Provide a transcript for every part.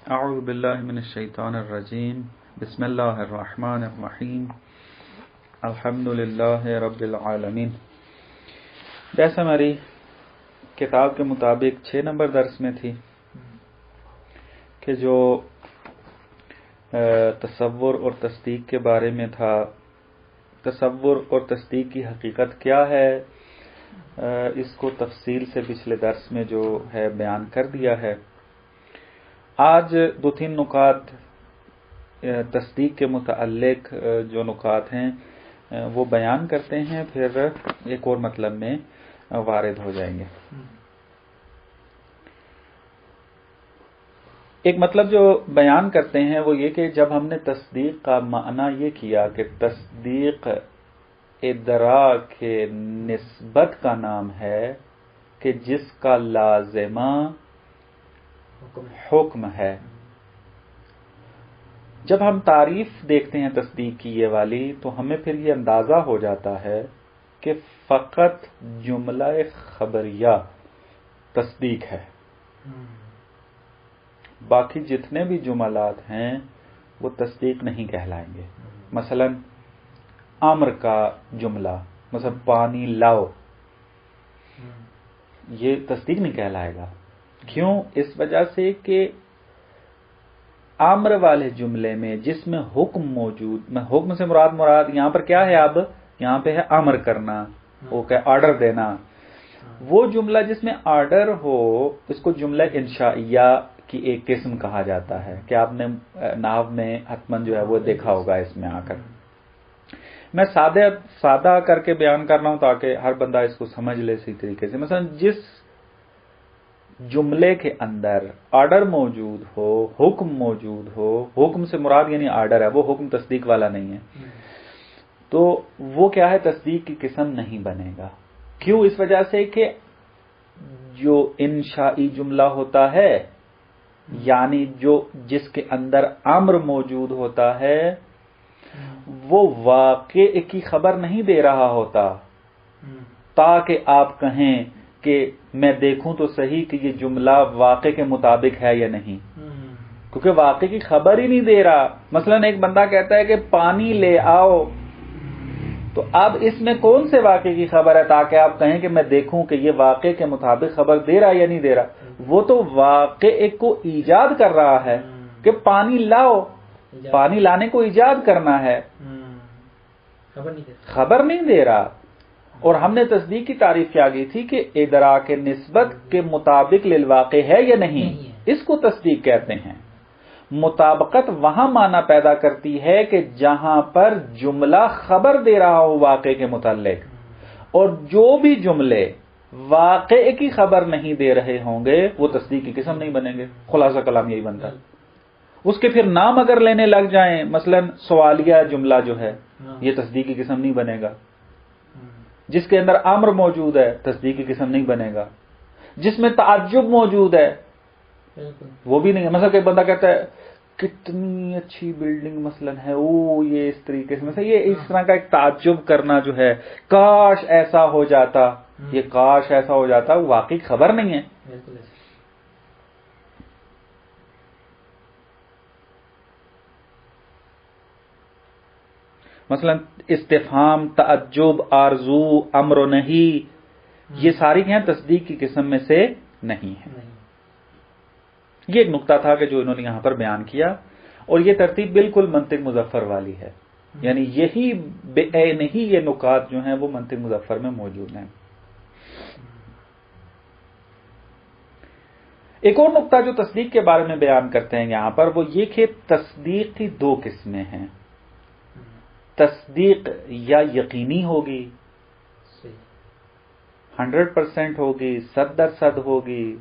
اعوذ باللہ من الشیطان الرجیم بسم اللہ الرحمن الرحیم الحمد للہ رب العالمین. جیسا ہماری کتاب کے مطابق 6 نمبر درس میں تھی کہ جو تصور اور تصدیق کے بارے میں تھا. تصور اور تصدیق کی حقیقت کیا ہے اس کو تفصیل سے پچھلے درس میں جو ہے بیان کر دیا ہے. آج 2-3 نکات تصدیق کے متعلق جو نکات ہیں وہ بیان کرتے ہیں، پھر ایک اور مطلب میں وارد ہو جائیں گے. ایک مطلب جو بیان کرتے ہیں وہ یہ کہ جب ہم نے تصدیق کا معنی یہ کیا کہ تصدیق ادراک نسبت کا نام ہے کہ جس کا لازمہ حکم ہے. جب ہم تعریف دیکھتے ہیں تصدیق کی یہ والی تو ہمیں پھر یہ اندازہ ہو جاتا ہے کہ فقط جملہ خبریہ تصدیق ہے، باقی جتنے بھی جملات ہیں وہ تصدیق نہیں کہلائیں گے. مثلا امر کا جملہ، مثلا پانی لاؤ، یہ تصدیق نہیں کہلائے گا. کیوں؟ اس وجہ سے کہ امر والے جملے میں جس میں حکم موجود، حکم سے مراد یہاں پر کیا ہے؟ اب یہاں پہ ہے امر کرنا، وہ کہ آرڈر دینا. وہ جملہ جس میں آرڈر ہو اس کو جملہ انشائیہ کی ایک قسم کہا جاتا ہے، کہ آپ نے نحو میں حتماً جو ہے وہ دیکھا ہوگا. اس میں آ کر میں سادہ کر کے بیان کر رہا ہوں تاکہ ہر بندہ اس کو سمجھ لے اسی طریقے سے. مثلا جس جملے کے اندر آرڈر موجود ہو، حکم موجود ہو، حکم سے مراد یعنی آرڈر ہے، وہ حکم تصدیق والا نہیں ہے، تو وہ کیا ہے؟ تصدیق کی قسم نہیں بنے گا. کیوں؟ اس وجہ سے کہ جو انشائی جملہ ہوتا ہے، یعنی جس کے اندر امر موجود ہوتا ہے، وہ واقع کی خبر نہیں دے رہا ہوتا تاکہ آپ کہیں کہ میں دیکھوں تو صحیح کہ یہ جملہ واقع کے مطابق ہے یا نہیں، کیونکہ واقع کی خبر ہی نہیں دے رہا. مثلا ایک بندہ کہتا ہے کہ پانی لے آؤ، تو اب اس میں کون سے واقع کی خبر ہے تاکہ آپ کہیں کہ میں دیکھوں کہ یہ واقع کے مطابق خبر دے رہا یا نہیں دے رہا؟ وہ تو واقع کو ایجاد کر رہا ہے کہ پانی لاؤ، پانی لانے کو ایجاد کرنا ہے، خبر نہیں دے رہا. اور ہم نے تصدیق کی تعریف کیا گئی تھی کہ ادراک نسبت کے مطابق للواقع ہے یا نہیں، اس کو تصدیق کہتے ہیں. مطابقت وہاں معنی پیدا کرتی ہے کہ جہاں پر جملہ خبر دے رہا ہو واقع کے متعلق، اور جو بھی جملے واقع کی خبر نہیں دے رہے ہوں گے وہ تصدیق کی قسم نہیں بنیں گے. خلاصہ کلام یہی بنتا ہے. اس کے پھر نام اگر لینے لگ جائیں، مثلا سوالیہ جملہ جو ہے یہ تصدیق کی قسم نہیں بنے گا. جس کے اندر امر موجود ہے تصدیق کی قسم نہیں بنے گا. جس میں تعجب موجود ہے وہ بھی نہیں ہے. مثلا کہ بندہ کہتا ہے کتنی اچھی بلڈنگ مثلا ہے، یہ اس طریقے سے، مثلا یہ اس طرح کا ایک تعجب کرنا جو ہے، کاش ایسا ہو جاتا، یہ کاش ایسا ہو جاتا، وہ واقعی خبر نہیں ہے. مثلا استفہام، تعجب، آرزو، امر و نہیں، یہ ساری ہیں تصدیق کی قسم میں سے نہیں ہے. یہ ایک نقطہ تھا کہ جو انہوں نے یہاں پر بیان کیا، اور یہ ترتیب بالکل منطق مظفر والی ہے، یعنی یہی بے عین ہی یہ نکات جو ہیں وہ منطق مظفر میں موجود ہیں. ایک اور نقطہ جو تصدیق کے بارے میں بیان کرتے ہیں یہاں پر وہ یہ کہ تصدیق کی 2 قسمیں ہیں. تصدیق یا یقینی ہوگی، 100% ہوگی، 100% ہوگی،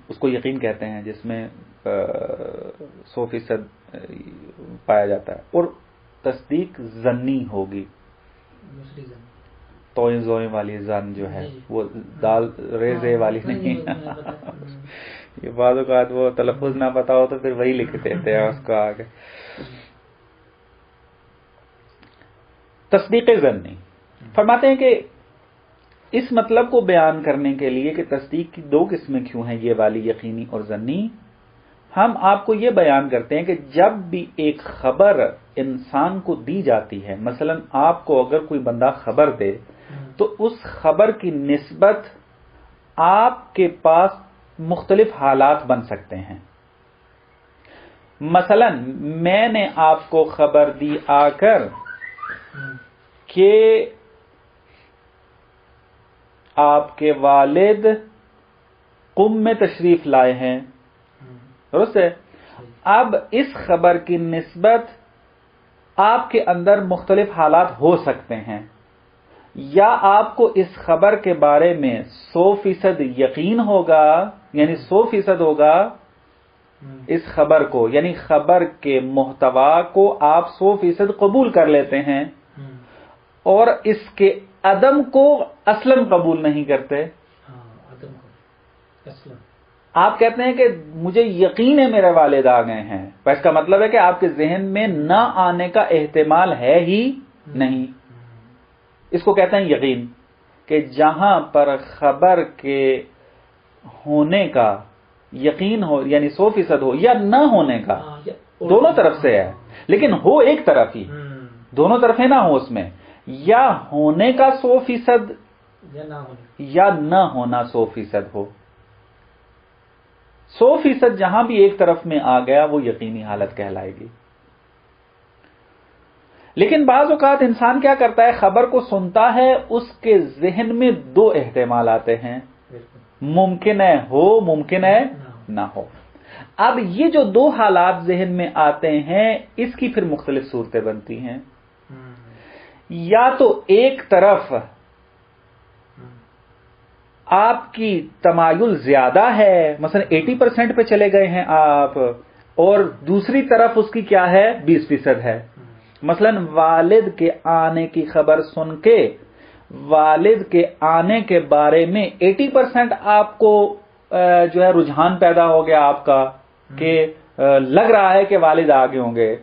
اس کو یقین کہتے ہیں، جس میں 100% پایا جاتا ہے. اور تصدیق ظنی ہوگی، توئیں زوئیں والی زن جو ہے، وہ دال ریزے والی نہیں. یہ بعض اوقات وہ تلفظ نہ پتا ہو تو پھر وہی لکھ دیتے ہیں اس کو آگے. تصدیق ظنی فرماتے ہیں کہ اس مطلب کو بیان کرنے کے لیے کہ تصدیق کی 2 قسمیں کیوں ہیں، یہ والی یقینی اور ظنی، ہم آپ کو یہ بیان کرتے ہیں کہ جب بھی ایک خبر انسان کو دی جاتی ہے، مثلا آپ کو اگر کوئی بندہ خبر دے تو اس خبر کی نسبت آپ کے پاس مختلف حالات بن سکتے ہیں. مثلا میں نے آپ کو خبر دی آ کر کہ آپ کے والد قم میں تشریف لائے ہیں، درست ہے؟ اب اس خبر کی نسبت آپ کے اندر مختلف حالات ہو سکتے ہیں. یا آپ کو اس خبر کے بارے میں 100% یقین ہوگا، یعنی 100% ہوگا اس خبر کو، یعنی خبر کے محتوا کو آپ 100% قبول کر لیتے ہیں، اور اس کے عدم کو اصلاً قبول نہیں کرتے. آپ کہتے ہیں کہ مجھے یقین ہے میرے والد آ گئے ہیں، پر اس کا مطلب ہے کہ آپ کے ذہن میں نہ آنے کا احتمال ہے ہی نہیں. اس کو کہتے ہیں یقین، کہ جہاں پر خبر کے ہونے کا یقین ہو، یعنی 100% ہو، یا نہ ہونے کا، دونوں طرف سے ہے، لیکن ہو ایک طرف ہی، دونوں طرفیں نہ ہو اس میں، یا ہونے کا 100% یا نہ ہونا 100% ہو. 100% جہاں بھی ایک طرف میں آ گیا وہ یقینی حالت کہلائے گی. لیکن بعض اوقات انسان کیا کرتا ہے، خبر کو سنتا ہے، اس کے ذہن میں 2 احتمال آتے ہیں، ممکن ہے ہو، ممکن ہے نہ ہو. اب یہ جو 2 حالات ذہن میں آتے ہیں، اس کی پھر مختلف صورتیں بنتی ہیں. یا تو ایک طرف آپ کی تمایل زیادہ ہے، مثلا 80% پہ چلے گئے ہیں آپ، اور دوسری طرف اس کی کیا ہے، 20% ہے. مثلا والد کے آنے کی خبر سن کے والد کے آنے کے بارے میں 80% آپ کو جو ہے رجحان پیدا ہو گیا آپ کا، کہ لگ رہا ہے کہ والد آگے ہوں گے،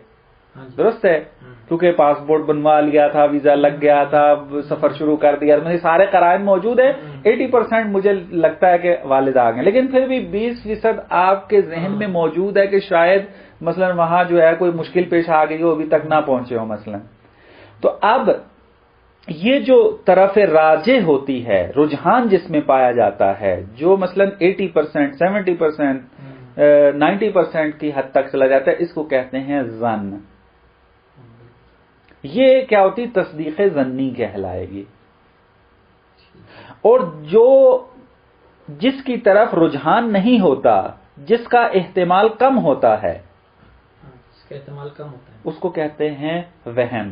درست ہے، کیونکہ پاسپورٹ بنوا لیا تھا، ویزا لگ گیا تھا، سفر شروع کر دیا، مجھے سارے قرائن موجود ہیں، 80% مجھے لگتا ہے کہ والد آ گئے. لیکن پھر بھی 20% آپ کے ذہن میں موجود ہے کہ شاید مثلا وہاں جو ہے کوئی مشکل پیش آ گئی ہو، ابھی تک نہ پہنچے ہو مثلا. تو اب یہ جو طرف راجح ہوتی ہے، رجحان جس میں پایا جاتا ہے، جو مثلا 80%، 70%، 90% کی حد تک چلا جاتا ہے، اس کو کہتے ہیں ظن. یہ کیا ہوتی، تصدیق ظنی کہلائے گی. اور جو جس کی طرف رجحان نہیں ہوتا، جس کا احتمال کم ہوتا ہے، اس کو کہتے ہیں وہم.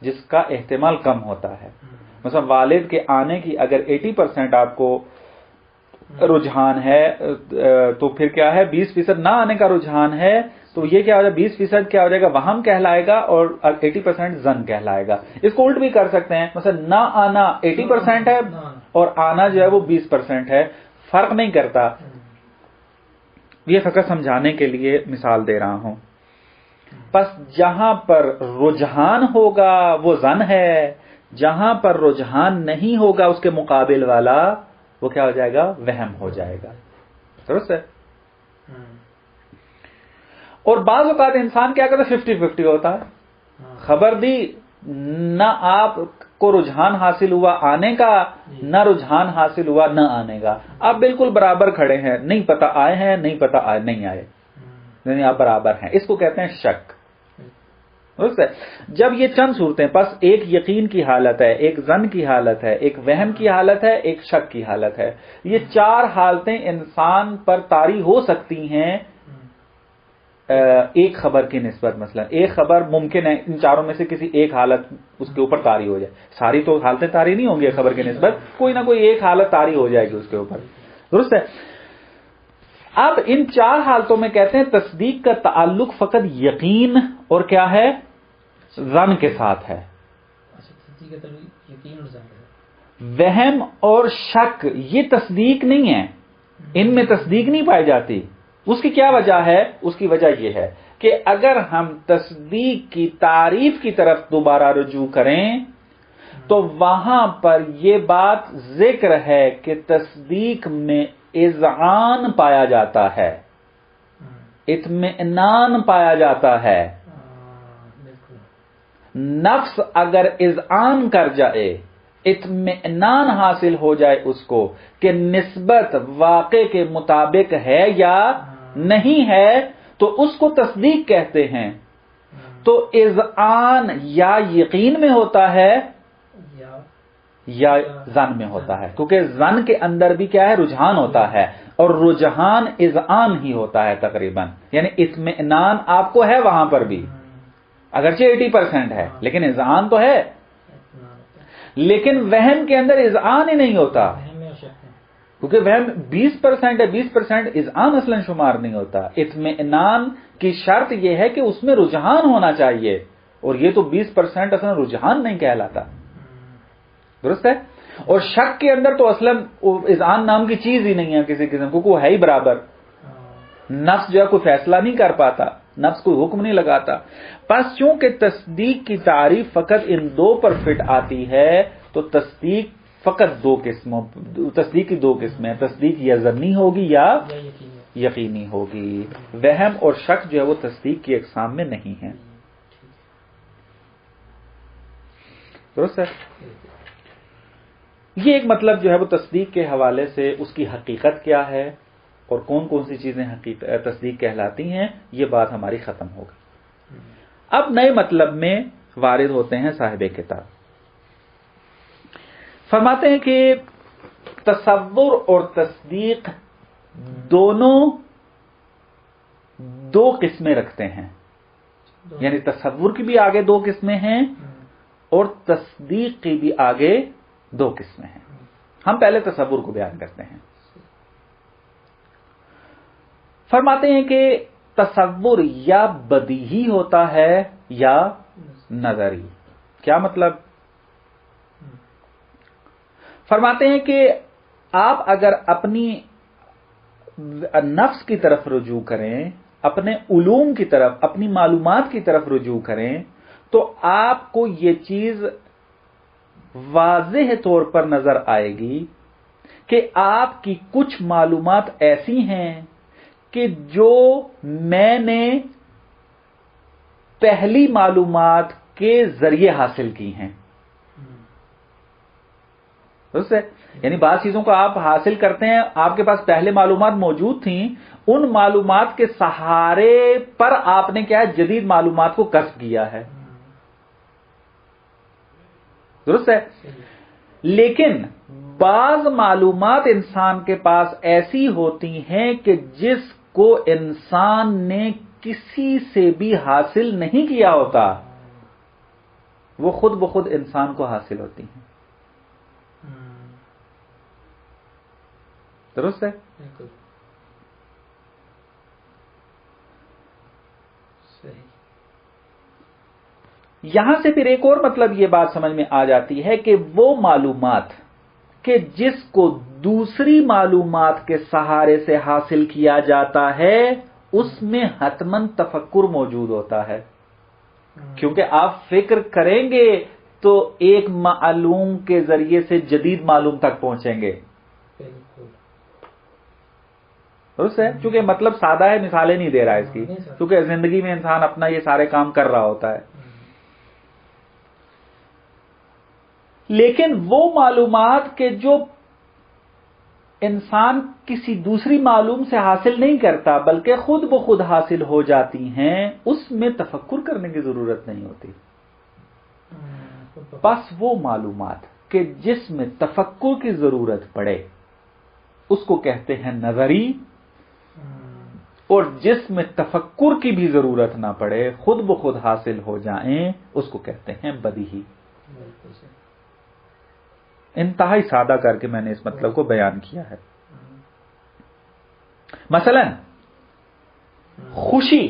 جس کا احتمال کم ہوتا ہے، مثلا والد کے آنے کی اگر 80% آپ کو رجحان ہے، تو پھر کیا ہے، 20% نہ آنے کا رجحان ہے، تو یہ کیا ہو جائے، 20% کیا ہو جائے گا، وہم کہلائے گا، اور 80% ظن کہلائے گا. اس کو الٹ بھی کر سکتے ہیں، مثلا نہ آنا 80% ہے اور آنا جو ہے وہ 20% ہے، فرق نہیں کرتا. یہ فقط سمجھانے کے لیے مثال دے رہا ہوں. پس جہاں پر رجحان ہوگا وہ ظن ہے، جہاں پر رجحان نہیں ہوگا اس کے مقابل والا، وہ کیا ہو جائے گا، وہم ہو جائے گا. درست ہے. اور بعض اوقات انسان کیا کرتا ہے، 50-50 ہوتا ہے. خبر دی، نہ آپ کو رجحان حاصل ہوا آنے کا، نہ رجحان حاصل ہوا نہ آنے کا. آپ بالکل برابر کھڑے ہیں، نہیں پتہ آئے ہیں، نہیں پتہ آئے نہیں آئے، یعنی آپ برابر ہیں. اس کو کہتے ہیں شک. درست ہے. جب یہ چند صورتیں، پس ایک یقین کی حالت ہے، ایک ظن کی حالت ہے، ایک وہم کی حالت ہے، ایک شک کی حالت ہے. یہ 4 حالتیں انسان پر طاری ہو سکتی ہیں ایک خبر کی نسبت. مثلا ایک خبر ممکن ہے ان 4 میں سے کسی ایک حالت اس کے اوپر طاری ہو جائے. ساری تو حالتیں طاری نہیں ہوں گی ایک خبر کی نسبت، کوئی نہ کوئی ایک حالت طاری ہو جائے گی اس کے اوپر. درست ہے. اب ان 4 حالتوں میں کہتے ہیں تصدیق کا تعلق فقط یقین اور کیا ہے، ظن کے ساتھ ہے. وہم اور شک یہ تصدیق نہیں ہے، ان میں تصدیق نہیں پائی جاتی. اس کی کیا وجہ ہے؟ اس کی وجہ یہ ہے کہ اگر ہم تصدیق کی تعریف کی طرف دوبارہ رجوع کریں تو وہاں پر یہ بات ذکر ہے کہ تصدیق میں اذعان پایا جاتا ہے، اطمینان پایا جاتا ہے۔ نفس اگر اذعان کر جائے، اطمینان حاصل ہو جائے اس کو کہ نسبت واقع کے مطابق ہے یا نہیں ہے، تو اس کو تصدیق کہتے ہیں۔ تو اذعان یا یقین میں ہوتا ہے یا ظن میں ہوتا ہے، کیونکہ ظن کے اندر بھی کیا ہے؟ رجحان ہوتا ہے، اور رجحان اذعان ہی ہوتا ہے تقریباً، یعنی اطمینان آپ کو ہے وہاں پر بھی، اگرچہ 80% ہے لیکن اذعان تو ہے۔ لیکن وہم کے اندر اذعان ہی نہیں ہوتا، کیونکہ وہم 20% ہے، 20% اذعان اصلا شمار نہیں ہوتا۔ اطمینان کی شرط یہ ہے کہ اس میں رجحان ہونا چاہیے، اور یہ تو 20% اصلا رجحان نہیں کہلاتا، درست ہے؟ اور شک کے اندر تو اصلا اذعان نام کی چیز ہی نہیں ہے کسی قسم، کیونکہ وہ ہے ہی برابر، نفس جو ہے کوئی فیصلہ نہیں کر پاتا، نفس کوئی حکم نہیں لگاتا۔ پس چونکہ تصدیق کی تعریف فقط ان دو پر فٹ آتی ہے، تو تصدیق فقط دو قسموں، تصدیق کی دو قسمیں، تصدیق یا ظنی ہوگی یا یقینی ہوگی۔ وہم اور شک جو ہے وہ تصدیق کی اقسام میں نہیں ہے، درست ہے؟ یہ ایک مطلب جو ہے وہ تصدیق کے حوالے سے اس کی حقیقت کیا ہے اور کون کون سی چیزیں تصدیق کہلاتی ہیں، یہ بات ہماری ختم ہو گئی۔ اب نئے مطلب میں وارد ہوتے ہیں صاحب کتاب، فرماتے ہیں کہ تصور اور تصدیق دونوں دو قسمیں رکھتے ہیں، یعنی تصور کی بھی آگے دو قسمیں ہیں اور تصدیق کی بھی آگے دو قسمیں ہیں۔ ہم پہلے تصور کو بیان کرتے ہیں۔ فرماتے ہیں کہ تصور یا بدیہی ہوتا ہے یا نظری۔ کیا مطلب؟ فرماتے ہیں کہ آپ اگر اپنی نفس کی طرف رجوع کریں، اپنے علوم کی طرف، اپنی معلومات کی طرف رجوع کریں، تو آپ کو یہ چیز واضح طور پر نظر آئے گی کہ آپ کی کچھ معلومات ایسی ہیں کہ جو میں نے پہلی معلومات کے ذریعے حاصل کی ہیں، درست ہے؟ یعنی بعض چیزوں کو آپ حاصل کرتے ہیں، آپ کے پاس پہلے معلومات موجود تھیں، ان معلومات کے سہارے پر آپ نے کیا ہے؟ جدید معلومات کو کسب کیا ہے، درست ہے؟ لیکن بعض معلومات انسان کے پاس ایسی ہوتی ہیں کہ جس کو انسان نے کسی سے بھی حاصل نہیں کیا ہوتا، وہ خود بخود انسان کو حاصل ہوتی ہیں، درست ہے؟ یہاں سے پھر ایک اور مطلب یہ بات سمجھ میں آ جاتی ہے کہ وہ معلومات کہ جس کو دوسری معلومات کے سہارے سے حاصل کیا جاتا ہے، اس میں حتماً تفکر موجود ہوتا ہے، کیونکہ آپ فکر کریں گے تو ایک معلوم کے ذریعے سے جدید معلوم تک پہنچیں گے، درست ہے؟ چونکہ مطلب سادہ ہے، مثالیں نہیں دے رہا ہے اس کی، کیونکہ زندگی میں انسان اپنا یہ سارے کام کر رہا ہوتا ہے۔ لیکن وہ معلومات کے جو انسان کسی دوسری معلوم سے حاصل نہیں کرتا بلکہ خود بخود حاصل ہو جاتی ہیں، اس میں تفکر کرنے کی ضرورت نہیں ہوتی۔ بس وہ معلومات کہ جس میں تفکر کی ضرورت پڑے اس کو کہتے ہیں نظری، اور جس میں تفکر کی بھی ضرورت نہ پڑے، خود بخود حاصل ہو جائیں، اس کو کہتے ہیں بدیہی۔ انتہائی سادہ کر کے میں نے اس مطلب کو بیان کیا ہے۔ مثلا خوشی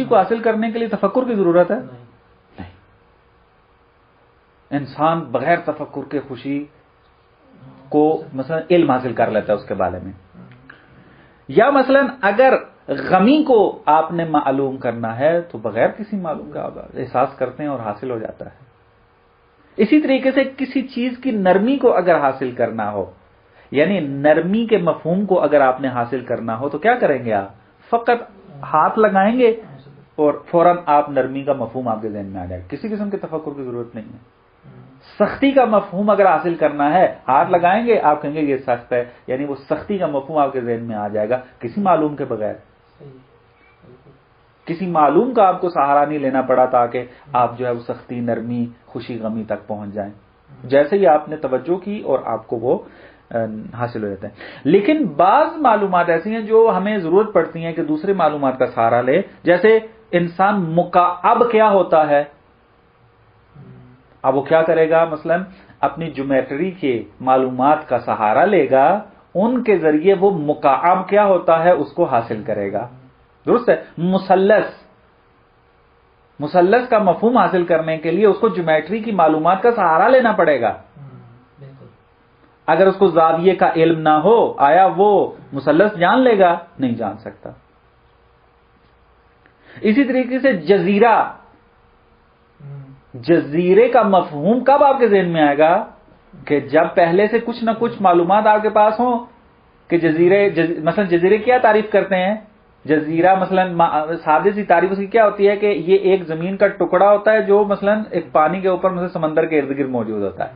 کو حاصل کرنے کے لیے تفکر کی ضرورت ہے؟ نہیں، انسان بغیر تفکر کے خوشی کو مثلا علم حاصل کر لیتا ہے اس کے بارے میں۔ یا مثلا اگر غمی کو آپ نے معلوم کرنا ہے تو بغیر کسی معلوم کا احساس کرتے ہیں اور حاصل ہو جاتا ہے۔ اسی طریقے سے کسی چیز کی نرمی کو اگر حاصل کرنا ہو یعنی نرمی کے مفہوم کو اگر آپ نے حاصل کرنا ہو تو کیا کریں گے؟ آپ فقط ہاتھ لگائیں گے اور فوراً آپ نرمی کا مفہوم آپ کے ذہن میں آ جائے گا، کسی قسم کے تفکر کی ضرورت نہیں ہے۔ سختی کا مفہوم اگر حاصل کرنا ہے، ہاتھ لگائیں گے، آپ کہیں گے یہ سخت ہے، یعنی وہ سختی کا مفہوم آپ کے ذہن میں آ جائے گا کسی معلوم کے بغیر۔ کسی معلوم کا آپ کو سہارا نہیں لینا پڑا تاکہ آپ جو ہے وہ سختی، نرمی، خوشی، غمی تک پہنچ جائیں، جیسے ہی آپ نے توجہ کی اور آپ کو وہ حاصل ہو جاتا ہے۔ لیکن بعض معلومات ایسی ہیں جو ہمیں ضرورت پڑتی ہیں کہ دوسرے معلومات کا سہارا لے، جیسے انسان مکعب کیا ہوتا ہے، اب وہ کیا کرے گا؟ مثلا اپنی جیومیٹری کے معلومات کا سہارا لے گا، ان کے ذریعے وہ مکعب کیا ہوتا ہے اس کو حاصل کرے گا، درست ہے؟ مثلث کا مفہوم حاصل کرنے کے لیے اس کو جیومیٹری کی معلومات کا سہارا لینا پڑے گا۔ اگر اس کو زاویے کا علم نہ ہو، آیا وہ مثلث جان لے گا؟ نہیں جان سکتا۔ اسی طریقے سے جزیرے کا مفہوم کب آپ کے ذہن میں آئے گا؟ کہ جب پہلے سے کچھ نہ کچھ معلومات آپ کے پاس ہوں کہ مثلا جزیرے کیا تعریف کرتے ہیں؟ جزیرہ مثلا سادہ سی تعریف اس کی کیا ہوتی ہے کہ یہ ایک زمین کا ٹکڑا ہوتا ہے جو مثلا ایک پانی کے اوپر مثلا سمندر کے ارد گرد موجود ہوتا ہے۔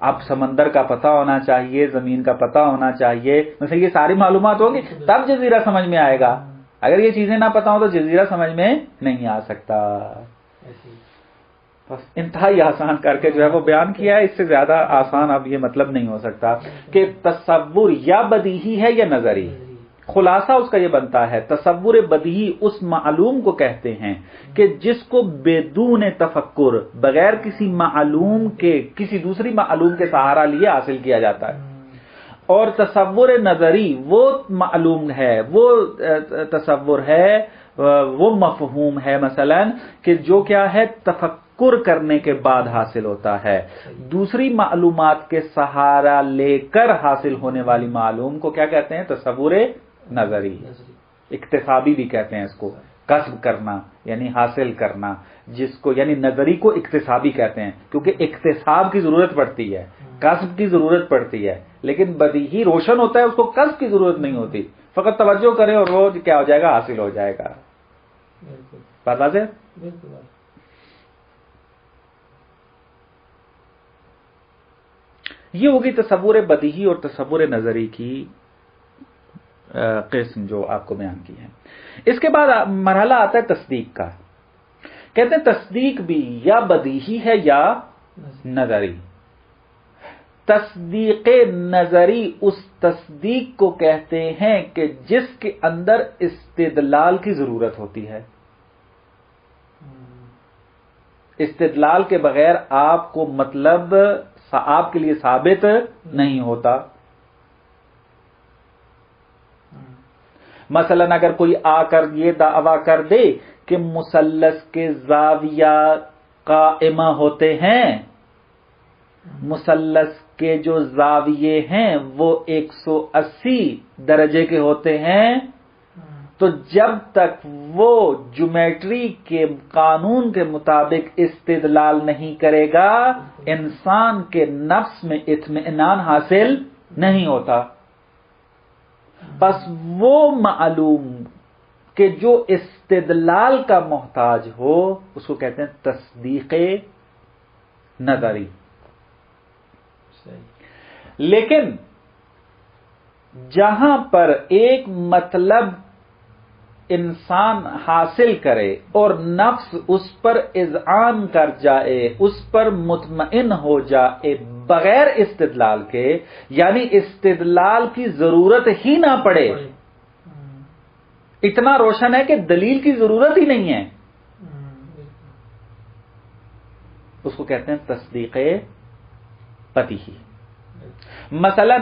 اب سمندر کا پتہ ہونا چاہیے، زمین کا پتہ ہونا چاہیے، مثلا یہ ساری معلومات ہوگی تب جزیرہ سمجھ میں آئے گا۔ اگر یہ چیزیں نہ پتہ ہوں تو جزیرہ سمجھ میں نہیں آ سکتا۔ بس انتہائی آسان کر کے جو ہے وہ بیان کیا ہے، اس سے زیادہ آسان اب یہ مطلب نہیں ہو سکتا کہ تصور یا بدیہی ہے یا نظری۔ خلاصہ اس کا یہ بنتا ہے تصور بدیہی اس معلوم کو کہتے ہیں کہ جس کو بدون تفکر، بغیر کسی معلوم کے، کسی دوسری معلوم کے سہارا لیے حاصل کیا جاتا ہے، اور تصور نظری وہ معلوم ہے، وہ تصور ہے، وہ مفہوم ہے مثلا کہ جو کیا ہے تفکر کرنے کے بعد حاصل ہوتا ہے۔ دوسری معلومات کے سہارا لے کر حاصل ہونے والی معلوم کو کیا کہتے ہیں؟ تصور نظری، اکتسابی بھی کہتے ہیں اس کو، کسب کرنا یعنی حاصل کرنا، جس کو یعنی نظری کو اکتسابی کہتے ہیں کیونکہ اکتساب کی ضرورت پڑتی ہے، کسب کی ضرورت پڑتی ہے، لیکن بدیہی روشن ہوتا ہے، اس کو کسب کی ضرورت نہیں ہوتی، فقط توجہ کرے اور وہ کیا ہو جائے گا؟ حاصل ہو جائے گا۔ بات واضح؟ یہ ہوگی تصور بدیہی اور تصور نظری کی قسم جو آپ کو بیان کی ہے۔ اس کے بعد مرحلہ آتا ہے تصدیق کا۔ کہتے ہیں تصدیق بھی یا بدیہی ہے یا نظری۔ تصدیق نظری اس تصدیق کو کہتے ہیں کہ جس کے اندر استدلال کی ضرورت ہوتی ہے۔ استدلال کے بغیر آپ کو مطلب آپ کے لیے ثابت نہیں ہوتا۔ مثلا اگر کوئی آ کر یہ دعویٰ کر دے کہ مثلث کے زاویہ قائمہ ہوتے ہیں، مثلث کے جو زاویے ہیں وہ 180 درجے کے ہوتے ہیں، تو جب تک وہ جیومیٹری کے قانون کے مطابق استدلال نہیں کرے گا، انسان کے نفس میں اطمینان حاصل نہیں ہوتا۔ بس وہ معلوم کہ جو استدلال کا محتاج ہو اس کو کہتے ہیں تصدیق نظری۔ لیکن جہاں پر ایک مطلب انسان حاصل کرے اور نفس اس پر اذعان کر جائے، اس پر مطمئن ہو جائے بغیر استدلال کے، یعنی استدلال کی ضرورت ہی نہ پڑے، اتنا روشن ہے کہ دلیل کی ضرورت ہی نہیں ہے، اس کو کہتے ہیں تصدیق بدیہی۔ مثلا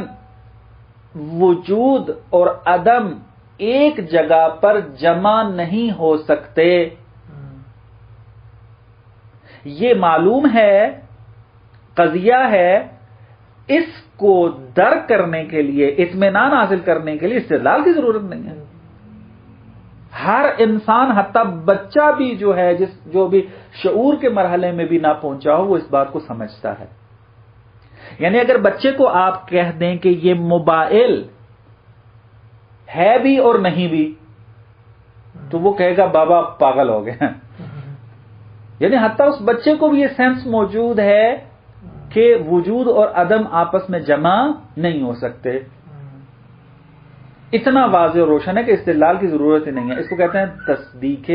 وجود اور عدم ایک جگہ پر جمع نہیں ہو سکتے، یہ معلوم ہے، قضیہ ہے، اس کو درک کرنے کے لیے، اطمینان حاصل کرنے کے لیے استدلال کی ضرورت نہیں ہے۔ ہر انسان حتیٰ بچہ بھی جو ہے جو بھی شعور کے مرحلے میں بھی نہ پہنچا ہو وہ اس بات کو سمجھتا ہے۔ یعنی اگر بچے کو آپ کہہ دیں کہ یہ موبائل ہے بھی اور نہیں بھی تو وہ کہے گا بابا پاگل ہو گیا. یعنی حتیٰ اس بچے کو بھی یہ سینس موجود ہے کہ وجود اور عدم آپس میں جمع نہیں ہو سکتے. اتنا واضح اور روشن ہے کہ استدلال کی ضرورت ہی نہیں ہے. اس کو کہتے ہیں تصدیق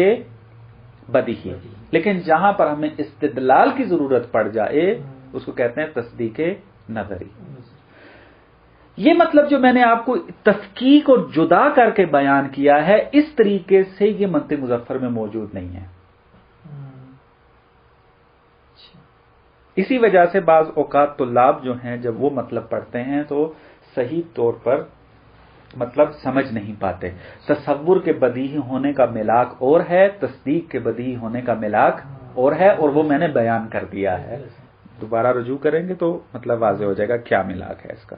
بدیہی. لیکن جہاں پر ہمیں استدلال کی ضرورت پڑ جائے اس کو کہتے ہیں تصدیق نظری. یہ مطلب جو میں نے آپ کو تفکیک اور جدا کر کے بیان کیا ہے اس طریقے سے یہ منطق مظفر میں موجود نہیں ہے. اسی وجہ سے بعض اوقات طلاب جو ہیں جب وہ مطلب پڑھتے ہیں تو صحیح طور پر مطلب سمجھ نہیں پاتے. تصور کے بدیہی ہونے کا ملاک اور ہے، تصدیق کے بدیہی ہونے کا ملاک اور ہے، اور وہ میں نے بیان کر دیا ہے. دوبارہ رجوع کریں گے تو مطلب واضح ہو جائے گا کیا ملاک ہے اس کا.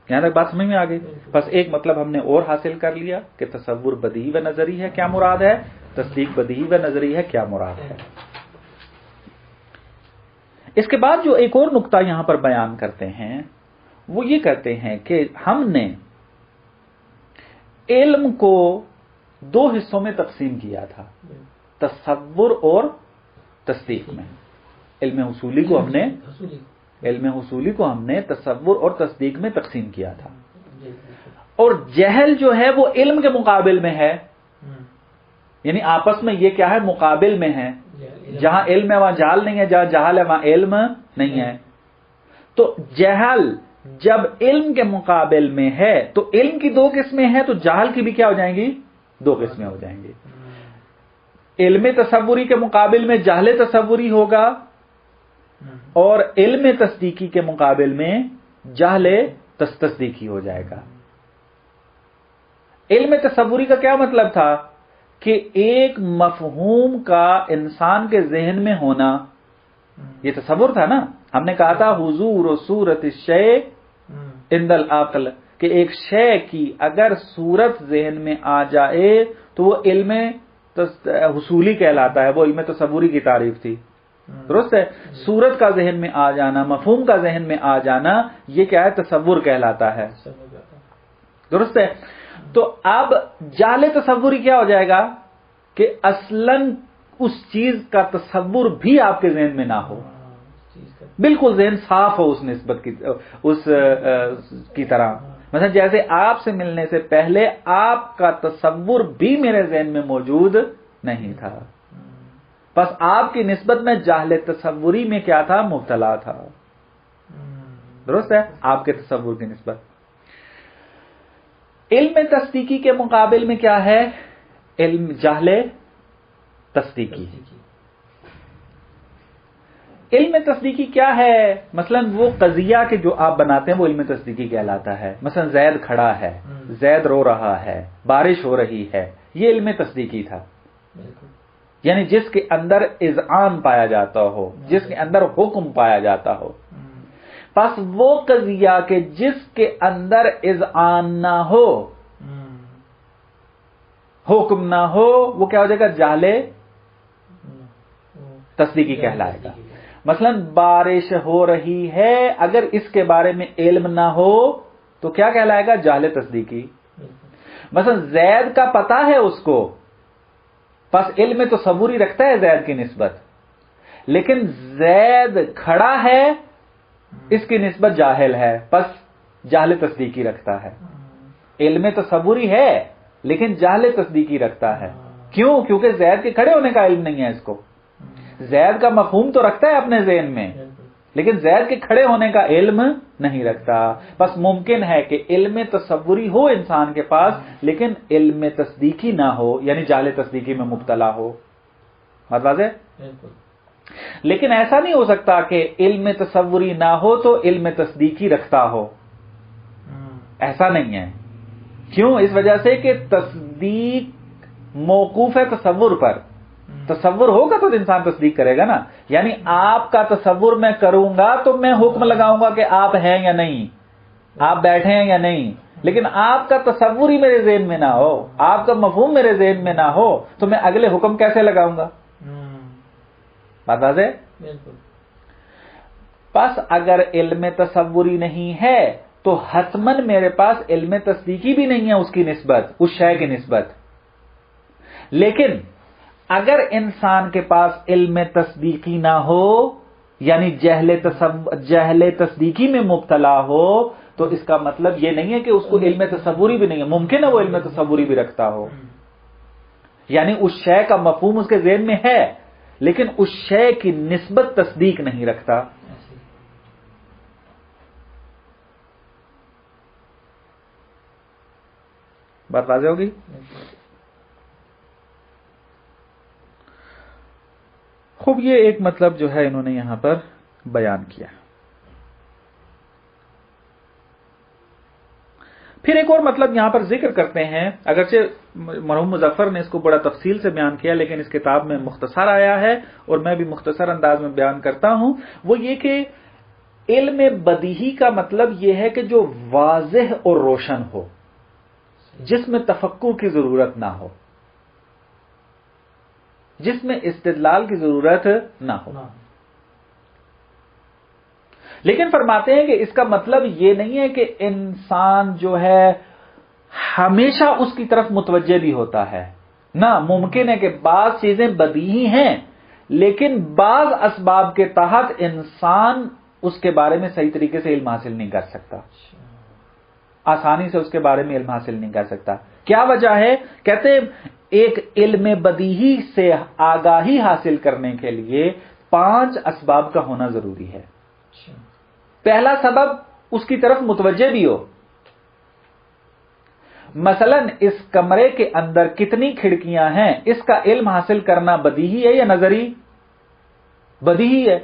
یہاں تک بات سمجھ میں آ گئی. بس ایک مطلب ہم نے اور حاصل کر لیا کہ تصور بدیہی و نظری ہے کیا مراد ہے، تصدیق بدیہی و نظری ہے کیا مراد ہے. اس کے بعد جو ایک اور نقطہ یہاں پر بیان کرتے ہیں وہ یہ کہتے ہیں کہ ہم نے علم کو دو حصوں میں تقسیم کیا تھا، تصور اور تصدیق میں. علم حصولی کو ہم نے تصور اور تصدیق میں تقسیم کیا تھا. اور جہل جو ہے وہ علم کے مقابل میں ہے، یعنی آپس میں یہ کیا ہے، مقابل میں ہے. جہاں علم ہے وہاں جہل نہیں ہے، جہاں جہل ہے وہاں علم نہیں ہے. تو جہل جب علم کے مقابل میں ہے تو علم کی دو قسمیں ہیں، تو جہل کی بھی کیا ہو جائیں گی، دو قسمیں ہو جائیں گی. علم تصوری کے مقابل میں جہل تصوری ہوگا اور علم تصدیقی کے مقابل میں جہل تصدیقی ہو جائے گا. علم تصوری کا کیا مطلب تھا کہ ایک مفہوم کا انسان کے ذہن میں ہونا، یہ تصور تھا نا. ہم نے کہا تھا حضور و صورت الشیء عند العقل، کہ ایک شے کی اگر صورت ذہن میں آ جائے تو وہ علم حصولی کہلاتا ہے، وہ علم تصوری کی تعریف تھی. درست ہے. صورت کا ذہن میں آ جانا، مفہوم کا ذہن میں آ جانا، یہ کیا ہے، تصور کہلاتا ہے. درست ہے. تو اب جہل تصوری کیا ہو جائے گا کہ اصلاً اس چیز کا تصور بھی آپ کے ذہن میں نہ ہو، بالکل ذہن صاف ہو اس نسبت کی، اس کی طرح. مثلا جیسے آپ سے ملنے سے پہلے آپ کا تصور بھی میرے ذہن میں موجود نہیں تھا، بس آپ کی نسبت میں جہل تصوری میں کیا تھا، مبتلا تھا. درست ہے. آپ کے تصور کی نسبت. علم تصدیقی کے مقابل میں کیا ہے، علم جہل تصدیقی. علم تصدیقی کیا ہے، مثلا وہ قضیہ کے جو آپ بناتے ہیں وہ علم تصدیقی کہلاتا ہے. مثلا زید کھڑا ہے، زید رو رہا ہے، بارش ہو رہی ہے، یہ علم تصدیقی تھا. یعنی جس کے اندر اذعان پایا جاتا ہو، جس کے اندر حکم پایا جاتا ہو. پس وہ قضیہ کہ جس کے اندر اذعان نہ ہو، حکم نہ ہو، وہ کیا ہو جائے گا، جہل تصدیقی کہلائے گا. مثلا بارش ہو رہی ہے، اگر اس کے بارے میں علم نہ ہو تو کیا کہلائے گا، جہل تصدیقی. مثلا زید کا پتہ ہے اس کو، پس علم تصوری رکھتا ہے زید کی نسبت، لیکن زید کھڑا ہے اس کی نسبت جاہل ہے، پس جہل تصدیقی رکھتا ہے. علم تصوری ہے لیکن جہل تصدیقی رکھتا ہے. کیوں؟ کیونکہ زید کے کھڑے ہونے کا علم نہیں ہے اس کو. زید کا مفہوم تو رکھتا ہے اپنے ذہن میں لیکن زید کے کھڑے ہونے کا علم نہیں رکھتا. بس ممکن ہے کہ علم تصوری ہو انسان کے پاس لیکن علم تصدیقی نہ ہو، یعنی جہل تصدیقی میں مبتلا ہو. بات واضح؟ لیکن ایسا نہیں ہو سکتا کہ علم تصوری نہ ہو تو علم تصدیقی رکھتا ہو، ایسا نہیں ہے. کیوں؟ اس وجہ سے کہ تصدیق موقوف ہے تصور پر. تصور ہوگا تو انسان تصدیق کرے گا نا. یعنی آپ کا تصور میں کروں گا تو میں حکم لگاؤں گا کہ آپ ہیں یا نہیں، آپ بیٹھے ہیں یا نہیں. لیکن آپ کا تصور ہی میرے ذہن میں نہ ہو، آپ کا مفہوم میرے ذہن میں نہ ہو تو میں اگلے حکم کیسے لگاؤں گا. بات واضح؟ پس اگر علم تصوری نہیں ہے تو حتماً میرے پاس علم تصدیقی بھی نہیں ہے اس کی نسبت، اس شے کی نسبت. لیکن اگر انسان کے پاس علم تصدیقی نہ ہو، یعنی جہل تصدیقی میں مبتلا ہو، تو اس کا مطلب یہ نہیں ہے کہ اس کو علم تصوری بھی نہیں ہے. ممکن ہے وہ علم تصوری بھی رکھتا ہو، یعنی اس شے کا مفہوم اس کے ذہن میں ہے لیکن اس شے کی نسبت تصدیق نہیں رکھتا. بات واضح ہوگی؟ خوب، یہ ایک مطلب جو ہے انہوں نے یہاں پر بیان کیا. پھر ایک اور مطلب یہاں پر ذکر کرتے ہیں، اگرچہ مرحوم مظفر نے اس کو بڑا تفصیل سے بیان کیا لیکن اس کتاب میں مختصر آیا ہے اور میں بھی مختصر انداز میں بیان کرتا ہوں. وہ یہ کہ علم بدیہی کا مطلب یہ ہے کہ جو واضح اور روشن ہو، جس میں تفکر کی ضرورت نہ ہو، جس میں استدلال کی ضرورت نہ ہو. لیکن فرماتے ہیں کہ اس کا مطلب یہ نہیں ہے کہ انسان جو ہے ہمیشہ اس کی طرف متوجہ بھی ہوتا ہے. نہ، ممکن ہے کہ بعض چیزیں بدیہی ہیں لیکن بعض اسباب کے تحت انسان اس کے بارے میں صحیح طریقے سے علم حاصل نہیں کر سکتا، آسانی سے اس کے بارے میں علم حاصل نہیں کر سکتا. کیا وجہ ہے؟ کہتے ہیں ایک علم بدیہی سے آگاہی حاصل کرنے کے لیے 5 اسباب کا ہونا ضروری ہے. پہلا سبب اس کی طرف متوجہ بھی ہو. مثلا اس کمرے کے اندر کتنی کھڑکیاں ہیں، اس کا علم حاصل کرنا بدیہی ہے یا نظری؟ بدیہی ہے،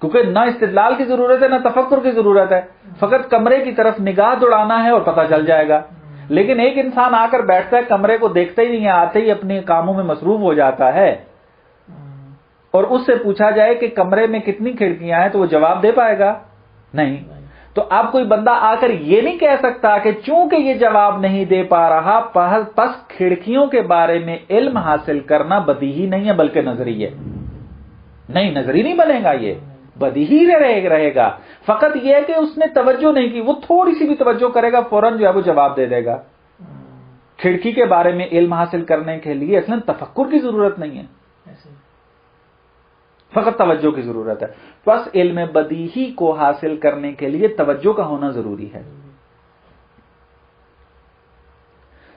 کیونکہ نہ استدلال کی ضرورت ہے نہ تفکر کی ضرورت ہے، فقط کمرے کی طرف نگاہ دوڑانا ہے اور پتہ چل جائے گا. لیکن ایک انسان آ کر بیٹھتا ہے، کمرے کو دیکھتا ہی نہیں ہے، آتے ہی اپنے کاموں میں مصروف ہو جاتا ہے، اور اس سے پوچھا جائے کہ کمرے میں کتنی کھڑکیاں ہیں تو وہ جواب دے پائے گا؟ نہیں. تو اب کوئی بندہ آ کر یہ نہیں کہہ سکتا کہ چونکہ یہ جواب نہیں دے پا رہا پس کھڑکیوں کے بارے میں علم حاصل کرنا بدیہی نہیں ہے بلکہ نظری ہے. نہیں، نظری نہیں بنے گا، یہ بدیہی رہے گا. فقط یہ ہے کہ اس نے توجہ نہیں کی، وہ تھوڑی سی بھی توجہ کرے گا فوراً جو ہے وہ جواب دے دے گا. کھڑکی کے بارے میں علم حاصل کرنے کے لیے اصلاً تفکر کی ضرورت نہیں ہے، فقط توجہ کی ضرورت ہے. بس علم بدیہی کو حاصل کرنے کے لیے توجہ کا ہونا ضروری ہے.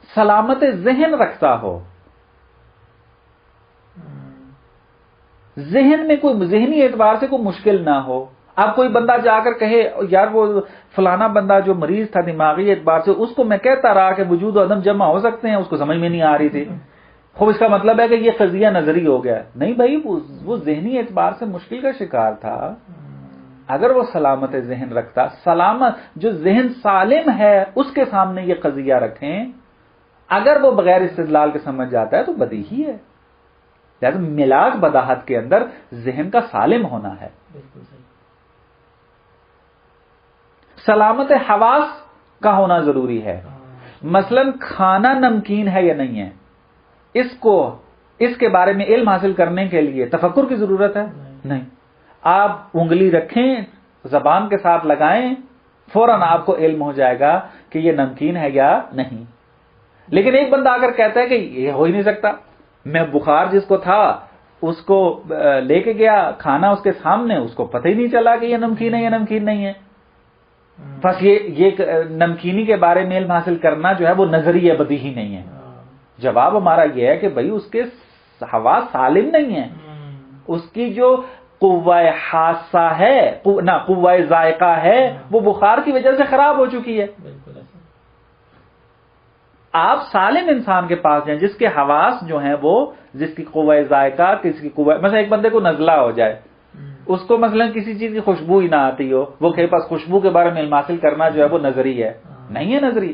سلامت ذہن رکھتا ہو، ذہن میں کوئی ذہنی اعتبار سے کوئی مشکل نہ ہو. اب کوئی بندہ جا کر کہے یار وہ فلانا بندہ جو مریض تھا دماغی اعتبار سے، اس کو میں کہتا رہا کہ وجود و عدم جمع ہو سکتے ہیں، اس کو سمجھ میں نہیں آ رہی تھی. خوب، اس کا مطلب ہے کہ یہ قضیہ نظری ہو گیا. نہیں بھائی، وہ ذہنی اعتبار سے مشکل کا شکار تھا. اگر وہ سلامت ذہن رکھتا، سلامت جو ذہن سالم ہے اس کے سامنے یہ قضیہ رکھیں، اگر وہ بغیر استدلال کے سمجھ جاتا ہے تو بدیہی ہے. لہذا ملاک بداحت کے اندر ذہن کا سالم ہونا ہے. سلامت حواس کا ہونا ضروری ہے. مثلا کھانا نمکین ہے یا نہیں ہے، اس کے بارے میں علم حاصل کرنے کے لیے تفکر کی ضرورت ہے؟ نہیں. آپ انگلی رکھیں، زبان کے ساتھ لگائیں، فوراً آپ کو علم ہو جائے گا کہ یہ نمکین ہے یا نہیں. لیکن ایک بندہ آ کر کہتا ہے کہ یہ ہو ہی نہیں سکتا. میں بخار جس کو تھا اس کو لے کے گیا، کھانا اس کے سامنے، اس کو پتہ ہی نہیں چلا کہ یہ نمکین ہے یا نمکین نہیں ہے. بس یہ نمکینی کے بارے میں علم حاصل کرنا جو ہے وہ نظری ہے، بدیہی نہیں ہے. جواب ہمارا یہ ہے کہ بھائی اس کے حواس سالم نہیں ہیں، اس کی جو قوہ حاسہ ہے نہ قوہ ذائقہ ہے وہ بخار کی وجہ سے خراب ہو چکی ہے. آپ سالم انسان کے پاس جائیں جس کے حواس جو ہیں وہ، جس کی قوہ ذائقہ، کسی کی قوہ، مثلا ایک بندے کو نزلہ ہو جائے، اس کو مثلا کسی چیز کی خوشبو ہی نہ آتی ہو، وہ کہ پاس خوشبو کے بارے میں علم حاصل کرنا جو ہے وہ نظری ہے. نہیں ہے نظری.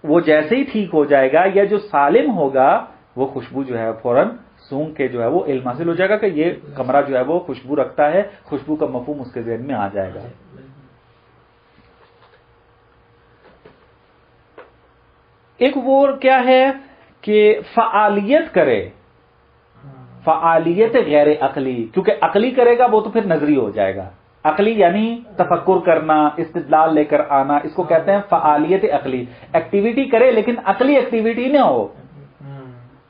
وہ جیسے ہی ٹھیک ہو جائے گا یا جو سالم ہوگا وہ خوشبو جو ہے فوراً سونگ کے جو ہے وہ علم حاصل ہو جائے گا کہ یہ کمرہ جو ہے وہ خوشبو رکھتا ہے، خوشبو کا مفہوم اس کے ذہن میں آ جائے گا. ایک وہ کیا ہے کہ فعالیت کرے. فعالیت غیر عقلی، کیونکہ عقلی کرے گا وہ تو پھر نظری ہو جائے گا. عقلی یعنی تفکر کرنا، استدلال لے کر آنا، اس کو کہتے ہیں فعالیت عقلی. ایکٹیویٹی کرے لیکن عقلی ایکٹیویٹی نہ ہو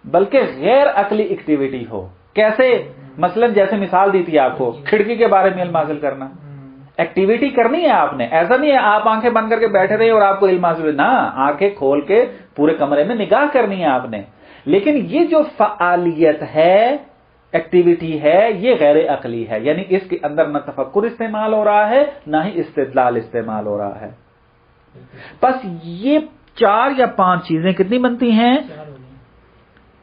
بلکہ غیر عقلی ایکٹیویٹی ہو. کیسے؟ مثلا جیسے مثال دی تھی آپ کو، کھڑکی کے بارے میں علم حاصل کرنا. ایکٹیویٹی کرنی ہے آپ نے، ایسا نہیں ہے آپ آنکھیں بند کر کے بیٹھے رہے اور آپ کو علم حاصل نہ، آنکھیں کھول کے پورے کمرے میں نگاہ کرنی ہے آپ نے. لیکن یہ جو فعالیت ہے، ایکٹیویٹی ہے، یہ غیر عقلی ہے، یعنی اس کے اندر نہ تفکر استعمال ہو رہا ہے نہ ہی استدلال استعمال ہو رہا ہے. بس یہ 4 یا 5 چیزیں کتنی بنتی ہیں؟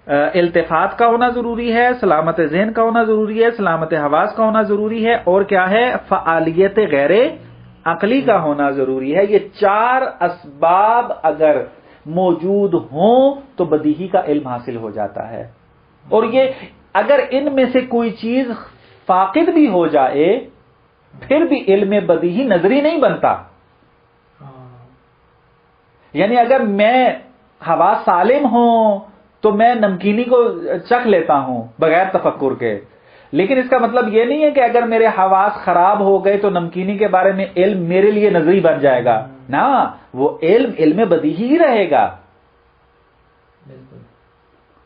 التفات کا ہونا ضروری ہے، سلامت ذہن کا ہونا ضروری ہے، سلامت حواس کا ہونا ضروری ہے، اور کیا ہے؟ فعالیت غیر عقلی کا ہونا ضروری ہے. یہ 4 اسباب اگر موجود ہوں تو بدیہی کا علم حاصل ہو جاتا ہے. اور یہ اگر ان میں سے کوئی چیز فاقد بھی ہو جائے پھر بھی علم بدیہی نظری نہیں بنتا. یعنی اگر میں حواس سالم ہوں تو میں نمکینی کو چکھ لیتا ہوں بغیر تفکر کے، لیکن اس کا مطلب یہ نہیں ہے کہ اگر میرے حواس خراب ہو گئے تو نمکینی کے بارے میں علم میرے لیے نظری بن جائے گا. نا، وہ علم بدیہی ہی رہے گا.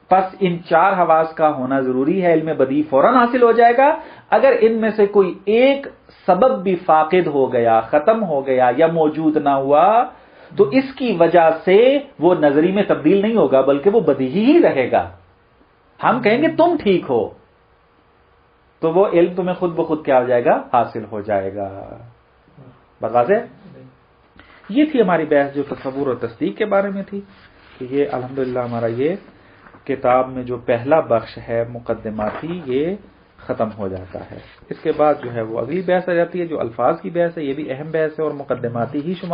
پس ان 4 حواس کا ہونا ضروری ہے، علم بدیہی فوراً حاصل ہو جائے گا. اگر ان میں سے کوئی ایک سبب بھی فاقد ہو گیا، ختم ہو گیا یا موجود نہ ہوا تو اس کی وجہ سے وہ نظری میں تبدیل نہیں ہوگا بلکہ وہ بدیہی ہی رہے گا. ہم کہیں گے تم ٹھیک ہو تو وہ علم تمہیں خود بخود کیا ہو جائے گا؟ حاصل ہو جائے گا. بات واضح؟ یہ تھی ہماری بحث جو تصور اور تصدیق کے بارے میں تھی. کہ یہ الحمدللہ ہمارا یہ کتاب میں جو پہلا بخش ہے مقدماتی یہ ختم ہو جاتا ہے. اس کے بعد جو ہے وہ اگلی بحث آ جاتی ہے جو الفاظ کی بحث ہے. یہ بھی اہم بحث ہے اور مقدماتی ہی شمار